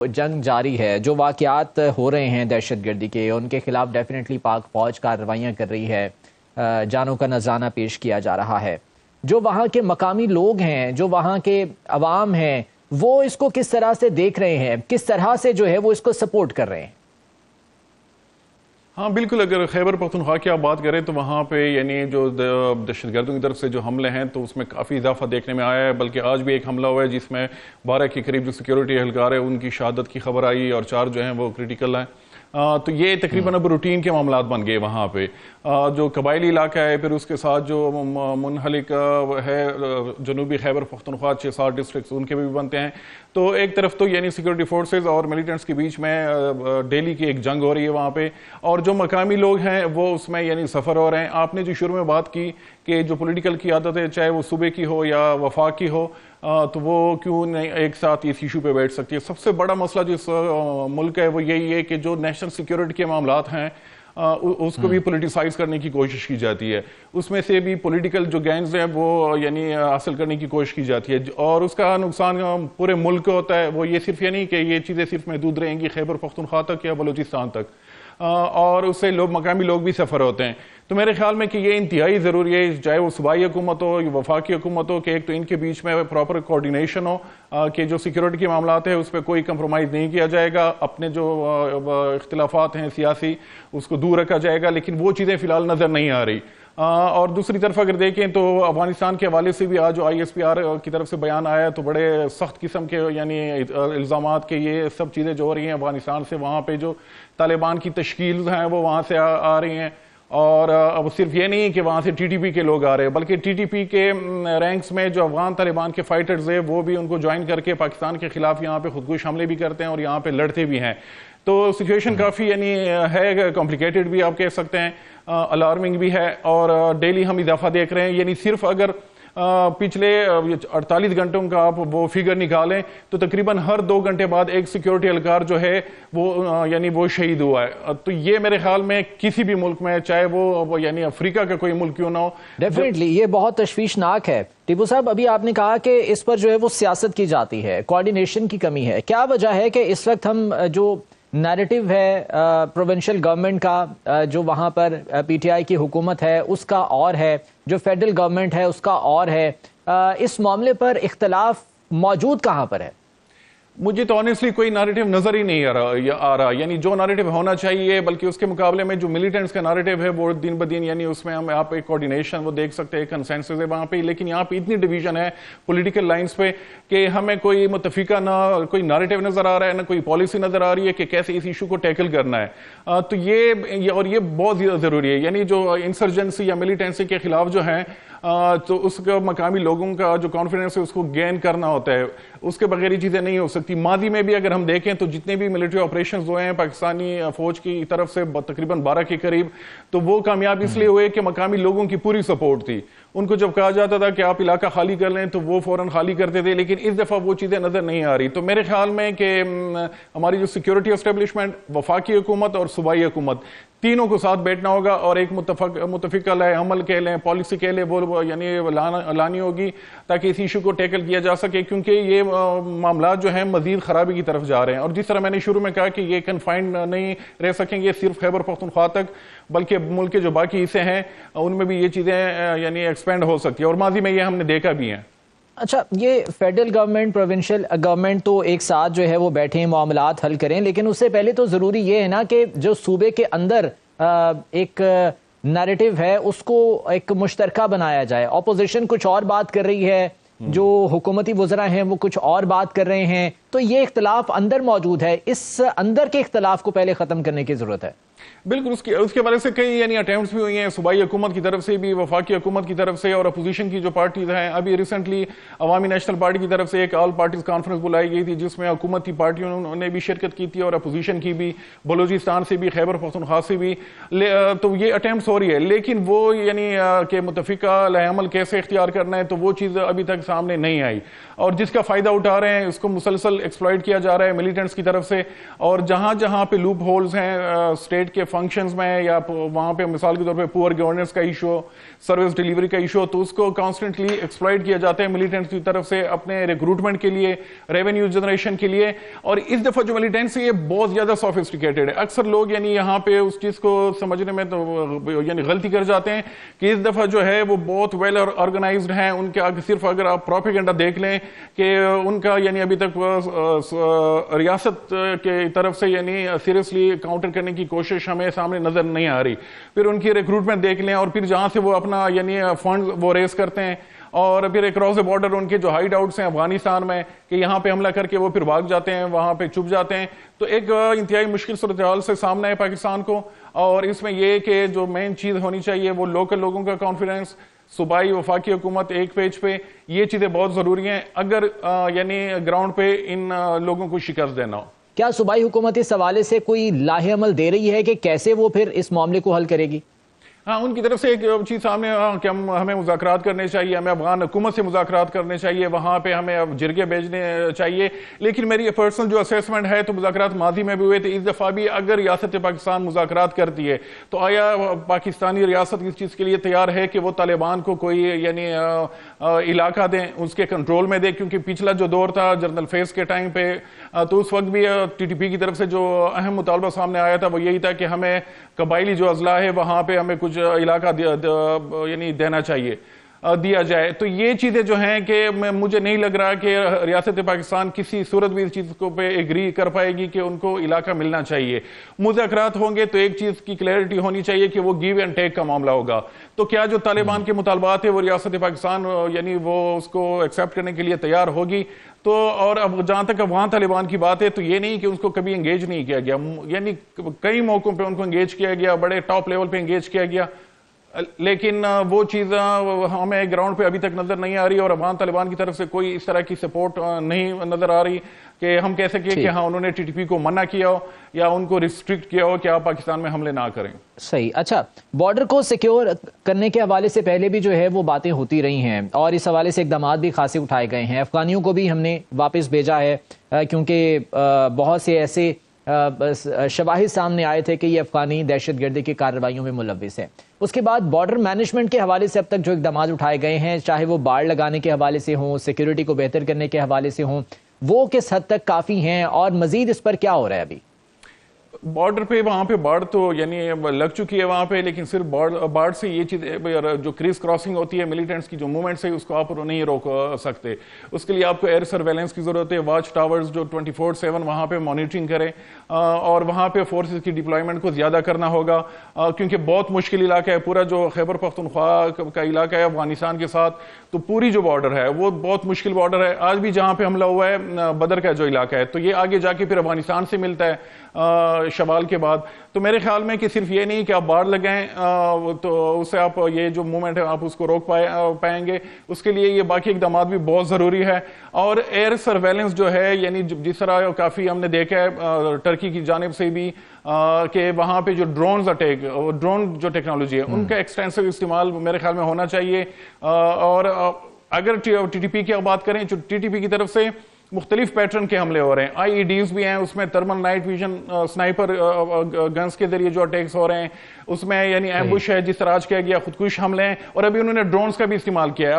जंग जारी है, जो वाक़यात हो रहे हैं दहशतगर्दी के, उनके खिलाफ डेफिनेटली पाक फ़ौज कार्रवाइयाँ कर रही है, जानों का नजराना पेश किया जा रहा है। जो वहाँ के मकामी लोग हैं, जो वहाँ के अवाम हैं, वो इसको किस तरह से देख रहे हैं, किस तरह से जो है वो इसको सपोर्ट कर रहे हैं? हाँ बिल्कुल, अगर खैबर पख्तूनख्वा की आप बात करें तो वहाँ पे यानी जो दहशतगर्दों की तरफ से जो हमले हैं तो उसमें काफ़ी इजाफा देखने में आया है। बल्कि आज भी एक हमला हुआ है जिसमें 12 के करीब जो सिक्योरिटी एहलकार है उनकी शहादत की खबर आई और 4 जो हैं वो क्रिटिकल हैं। तो ये तकरीबन अब रूटीन के मामलात बन गए वहाँ पे। जो कबायली इलाका है, फिर उसके साथ जो मुनहलिक है जनूबी खैबर पख्तूनख्वा 6-7 डिस्ट्रिक्ट उनके भी बनते हैं। तो एक तरफ तो यानी सिक्योरिटी फोर्सेज और मिलिटेंट्स के बीच में डेली की एक जंग हो रही है वहाँ पे, और जो मकामी लोग हैं वो उसमें यानी सफ़र हो रहे हैं। आपने जो शुरू में बात की कि जो पॉलिटिकल की आदत है, चाहे वो सूबे की हो या वफाक की हो, तो वो क्यों नहीं एक साथ इस इशू पे बैठ सकती है। सबसे बड़ा मसला जो इस मुल्क है वो यही है कि जो नेशनल सिक्योरिटी के मामलात हैं उसको भी पॉलिटिसाइज करने की कोशिश की जाती है। उसमें से भी पॉलिटिकल जो गेन्स हैं वो यानी हासिल करने की कोशिश की जाती है, और उसका नुकसान पूरे मुल्क को होता है। वो ये सिर्फ ये नहीं कि ये चीज़ें सिर्फ महदूद रहेंगी खैबर पख्तूनख्वा तक या बलूचिस्तान तक, और उससे लोग मकामी लोग भी सफ़र होते हैं। तो मेरे ख्याल में कि ये इंतहाई ज़रूरी है, चाहे वो सूबाई हुकूमत हो या वफाकी हुकूमत हो, कि एक तो इनके बीच में प्रॉपर कोऑर्डिनेशन हो कि जो सिक्योरिटी के मामलात है उस पर कोई कंप्रोमाइज़ नहीं किया जाएगा, अपने जो इख्तिलाफात हैं सियासी उसको दूर रखा जाएगा। लेकिन वो चीज़ें फ़िलहाल नज़र नहीं आ रही। और दूसरी तरफ अगर देखें तो अफगानिस्तान के हवाले से भी आज जो ISPR की तरफ से बयान आया तो बड़े सख्त किस्म के यानी इल्ज़ामात के ये सब चीज़ें जो हो रही हैं अफगानिस्तान से, वहाँ पे जो तालिबान की तश्कील हैं वो वहाँ से आ रही हैं। और अब सिर्फ ये नहीं है कि वहाँ से TTP के लोग आ रहे हैं, बल्कि TTP के रैंक्स में जो अफगान तालिबान के फाइटर्स हैं वो भी उनको ज्वाइन करके पाकिस्तान के खिलाफ यहाँ पे खुदकुश हमले भी करते हैं और यहाँ पे लड़ते भी हैं। तो सिचुएशन काफ़ी यानी है कॉम्प्लिकेटेड भी आप कह सकते हैं, अलार्मिंग भी है, और डेली हम इजाफा देख रहे हैं। यानी सिर्फ अगर पिछले 48 घंटों का आप वो फिगर निकालें तो तकरीबन हर 2 घंटे बाद एक सिक्योरिटी एहलकार जो है वो यानी वो शहीद हुआ है। तो ये मेरे ख्याल में किसी भी मुल्क में, चाहे वो यानी अफ्रीका का कोई मुल्क क्यों ना हो, डेफिनेटली ये बहुत तशवीशनाक है। टीपू साहब, अभी आपने कहा कि इस पर जो है वो सियासत की जाती है, कोऑर्डिनेशन की कमी है। क्या वजह है कि इस वक्त हम जो नैरेटिव है प्रोविंशियल गवर्नमेंट का, जो वहाँ पर PTI की हुकूमत है उसका और है, जो फेडरल गवर्नमेंट है उसका और है, इस मामले पर इख्तलाफ मौजूद कहाँ पर है? मुझे तो ऑनेस्टली कोई नैरेटिव नजर ही नहीं आ रहा यानी जो नैरेटिव होना चाहिए, बल्कि उसके मुकाबले में जो मिलिटेंट्स का नैरेटिव है वो दिन ब दिन यानी उसमें हम आप एक कोऑर्डिनेशन वो देख सकते हैं, कंसेंसस है वहाँ पे। लेकिन यहाँ पे इतनी डिवीजन है पॉलिटिकल लाइंस पे कि हमें कोई मुतफिका ना कोई नैरेटिव नजर आ रहा है, ना कोई पॉलिसी नजर आ रही है कि कैसे इस इशू को टैकल करना है। तो ये बहुत ज़्यादा ज़रूरी है। यानी जो इंसर्जेंसी या मिलिटेंसी के खिलाफ जो है तो उसका मकामी लोगों का जो कॉन्फिडेंस है उसको गेन करना होता है, उसके बगैर ये चीज़ें नहीं हो सकती। मादी में भी अगर हम देखें तो जितने भी मिलिट्री ऑपरेशंस हुए हैं पाकिस्तानी फौज की तरफ से तकरीबन 12 के करीब, तो वो कामयाब इसलिए हुए कि मकामी लोगों की पूरी सपोर्ट थी। उनको जब कहा जाता था कि आप इलाका खाली कर लें तो वो फौरन खाली करते थे, लेकिन इस दफ़ा वो चीज़ें नज़र नहीं आ रही। तो मेरे ख्याल में कि हमारी जो सिक्योरिटी एस्टेब्लिशमेंट, वफाकी हुकूमत और सूबाई हुकूमत, तीनों को साथ बैठना होगा और एक मुतफिका अमल कह लें, पॉलिसी कह लें, वो यानी लानी होगी ताकि इस इशू को टैकल किया जा सके। क्योंकि ये मामला जो है मजीद खराबी की तरफ जा रहे हैं, और जिस तरह मैंने शुरू में कहा कि ये कन्फाइंड नहीं रह सकेंगे सिर्फ खैबर पख्तूनख्वा तक, बल्कि मुल्क के जो बाकी हिस्से हैं उनमें भी ये चीज़ें यानी एक्सपेंड हो सकती है, और माजी में ये हमने देखा भी है। अच्छा, ये फेडरल गवर्नमेंट प्रोविंशियल गवर्नमेंट तो एक साथ जो है वो बैठे मामलात हल करें, लेकिन उससे पहले तो ज़रूरी ये है ना कि जो सूबे के अंदर एक नैरेटिव है उसको एक मुश्तरका बनाया जाए। ऑपोजिशन कुछ और बात कर रही है, जो हुकूमती वज़रा हैं वो कुछ और बात कर रहे हैं, तो ये इख्तलाफ अंदर मौजूद है। इस अंदर के इख्तलाफ को पहले ख़त्म करने की ज़रूरत है। बिल्कुल, उसके बारे से कई यानी अटेम्प्ट्स भी हुई हैं, सूबाई हुकूमत की तरफ से भी, वफाकी हुकूमत की तरफ से, और अपोजिशन की जो पार्टीज हैं। अभी रिसेंटली अवामी नेशनल पार्टी की तरफ से एक ऑल पार्टीज कॉन्फ्रेंस बुलाई गई थी जिसमें हुकूमती पार्टियों ने भी शिरकत की थी और अपोजिशन की भी, बलूचिस्तान से भी, खैबर पख्तूनख्वा से भी। तो ये अटेम्प्ट्स हो रही है, लेकिन वो यानी कि मुतफिका अमल कैसे इख्तियार करना है, तो वो चीज़ अभी तक सामने नहीं आई, और जिसका फ़ायदा उठा रहे हैं उसको मुसलसल एक्सप्लॉइट किया जा रहा है मिलिटेंट्स की तरफ से। और जहाँ जहाँ पे लूप होल्स हैं स्टेट स्टेट के फंक्शंस में या वहां पे मिसाल के तौर पे पुअर गवर्नेंस का इशू, सर्विस डिलीवरी का इशू, तो उसको कॉन्स्टेंटली एक्सप्लॉइट किया जाता है मिलिटेंट्स की तरफ से अपने रिक्रूटमेंट के लिए, रेवेन्यू जनरेशन के लिए। और इस दफा जो मिलिटेंट्स है ये बहुत ज्यादा सोफिस्टिकेटेड है। अक्सर लोग यानी यहाँ पे उस चीज को समझने में तो यानी गलती कर जाते हैं कि इस दफा जो है वो बहुत वेल ऑर्गेनाइज्ड है। उनके आगे सिर्फ अगर आप प्रोपेगेंडा देख लें कि उनका यानी अभी तक रियासत के तरफ से यानी सीरियसली काउंटर करने की कोशिश हमें सामने नजर नहीं आ रही। फिर उनकी रिक्रूटमेंट देख लें और फिर जहां से वो अपना यानी फंड वो रेस करते हैं और फिर अक्रॉस द बॉर्डर उनके जो हाइड आउट्स हैं अफगानिस्तान में कि यहाँ पे हमला करके वो फिर भाग जाते हैं, वहां पे छुप जाते हैं। तो एक इंतहाई मुश्किल सूरत हाल से सामना है पाकिस्तान को। और इसमें यह कि जो मेन चीज होनी चाहिए वो लोकल लोगों का कॉन्फिडेंस, सूबाई वफाकी हुकूमत एक पेज पे, ये चीजें बहुत जरूरी हैं अगर यानी ग्राउंड पे इन लोगों को शिकस्त देना हो। क्या सूबाई हुकूमत इस हवाले से कोई लाहे अमल दे रही है कि कैसे वो फिर इस मामले को हल करेगी? हाँ, उनकी तरफ से एक चीज सामने कि हमें मुज़ाकरात करने चाहिए, हमें अफगान हुकूमत से मुज़ाकरात करने चाहिए, वहां पे हमें अब जिरगे भेजने चाहिए। लेकिन मेरी पर्सनल जो असेसमेंट है तो मुज़ाकरात माजी में भी हुए थे, इस दफा भी अगर रियासत पाकिस्तान मुज़ाकरात करती है तो आया पाकिस्तानी रियासत इस चीज के लिए तैयार है कि वो तालिबान को कोई यानी इलाका दें, उसके कंट्रोल में दें? क्योंकि पिछला जो दौर था जनरल फैज के टाइम पे तो उस वक्त भी TTP की तरफ से जो अहम मुतालबा सामने आया था वो यही था कि हमें कबायली जो अजला है वहां पे हमें कुछ इलाका यानी देना चाहिए, दिया जाए। तो ये चीजें जो हैं कि मुझे नहीं लग रहा कि रियासत पाकिस्तान किसी सूरत भी इस चीज को पे एग्री कर पाएगी कि उनको इलाका मिलना चाहिए। मुज़ाकरात होंगे तो एक चीज की क्लैरिटी होनी चाहिए कि वो गिव एंड टेक का मामला होगा। तो क्या जो तालिबान के मुतालबात है वो रियासत पाकिस्तान यानी वो उसको एक्सेप्ट करने के लिए तैयार होगी? तो और अब जहां तक अफगान तालिबान की बात है तो ये नहीं कि उसको कभी एंगेज नहीं किया गया, यानी कई मौकों पे उनको एंगेज किया गया, बड़े टॉप लेवल पे एंगेज किया गया, लेकिन वो चीज हमें ग्राउंड पे अभी तक नजर नहीं आ रही और अफगान तालिबान की तरफ से कोई इस तरह की सपोर्ट नहीं नजर आ रही कि हम कह सके कि हाँ उन्होंने TTP को मना किया हो या उनको रिस्ट्रिक्ट किया हो कि आप पाकिस्तान में हमले ना करें। सही। अच्छा, बॉर्डर को सिक्योर करने के हवाले से पहले भी जो है वो बातें होती रही हैं और इस हवाले से इकदाम भी खासे उठाए गए हैं। अफगानियों को भी हमने वापस भेजा है क्योंकि बहुत से ऐसे शवाहिद सामने आए थे कि ये अफगानी दहशतगर्दी की कार्रवाइयों में मुलविस है। उसके बाद बॉर्डर मैनेजमेंट के हवाले से अब तक जो इकदाम उठाए गए हैं, चाहे वो बाड़ लगाने के हवाले से हों, सिक्योरिटी को बेहतर करने के हवाले से हों, वो किस हद तक काफ़ी हैं और मजीद इस पर क्या हो रहा है? अभी बॉर्डर पे वहां पे बाढ़ तो यानी लग चुकी है वहां पे, लेकिन सिर्फ बाढ़ से ये चीज जो क्रीज क्रॉसिंग होती है मिलिटेंट्स की जो मूवमेंट्स है उसको आप नहीं रोक सकते। उसके लिए आपको एयर सर्वेलेंस की जरूरत है, वॉच टावर्स जो 24/7 वहां पे मॉनिटरिंग करें और वहां पे फोर्सेस की डिप्लॉयमेंट को ज्यादा करना होगा क्योंकि बहुत मुश्किल इलाका है पूरा जो खैबर पख्तूनख्वा का इलाका है अफगानिस्तान के साथ। तो पूरी जो बॉर्डर है वो बहुत मुश्किल बॉर्डर है। आज भी जहां पे हमला हुआ है बदर का जो इलाका है तो ये आगे जाके फिर अफगानिस्तान से मिलता है शवाल के बाद। तो मेरे ख्याल में कि सिर्फ ये नहीं कि आप बाढ़ लगाएं तो उससे आप ये जो मूवमेंट है आप उसको रोक पाएंगे, उसके लिए ये बाकी इकदाम भी बहुत जरूरी है। और एयर सर्वेलेंस जो है यानी जिस तरह काफी हमने देखा है टर्की की जानिब से भी कि वहां पे जो ड्रोन जो टेक्नोलॉजी है उनका एक्सटेंसिव इस्तेमाल मेरे ख्याल में होना चाहिए। और अगर TTP की बात करें जो TTP की तरफ से मुख्तलिफ पैटर्न के हमले हो रहे हैं, IEDs भी हैं, उसमें thermal night vision sniper guns के जरिए जो अटैक्स हो रहे हैं, उसमें यानी एम्बुश है जिस तरह आज किया गया, खुदकुश हमले हैं और अभी उन्होंने ड्रोन्स का भी इस्तेमाल किया है।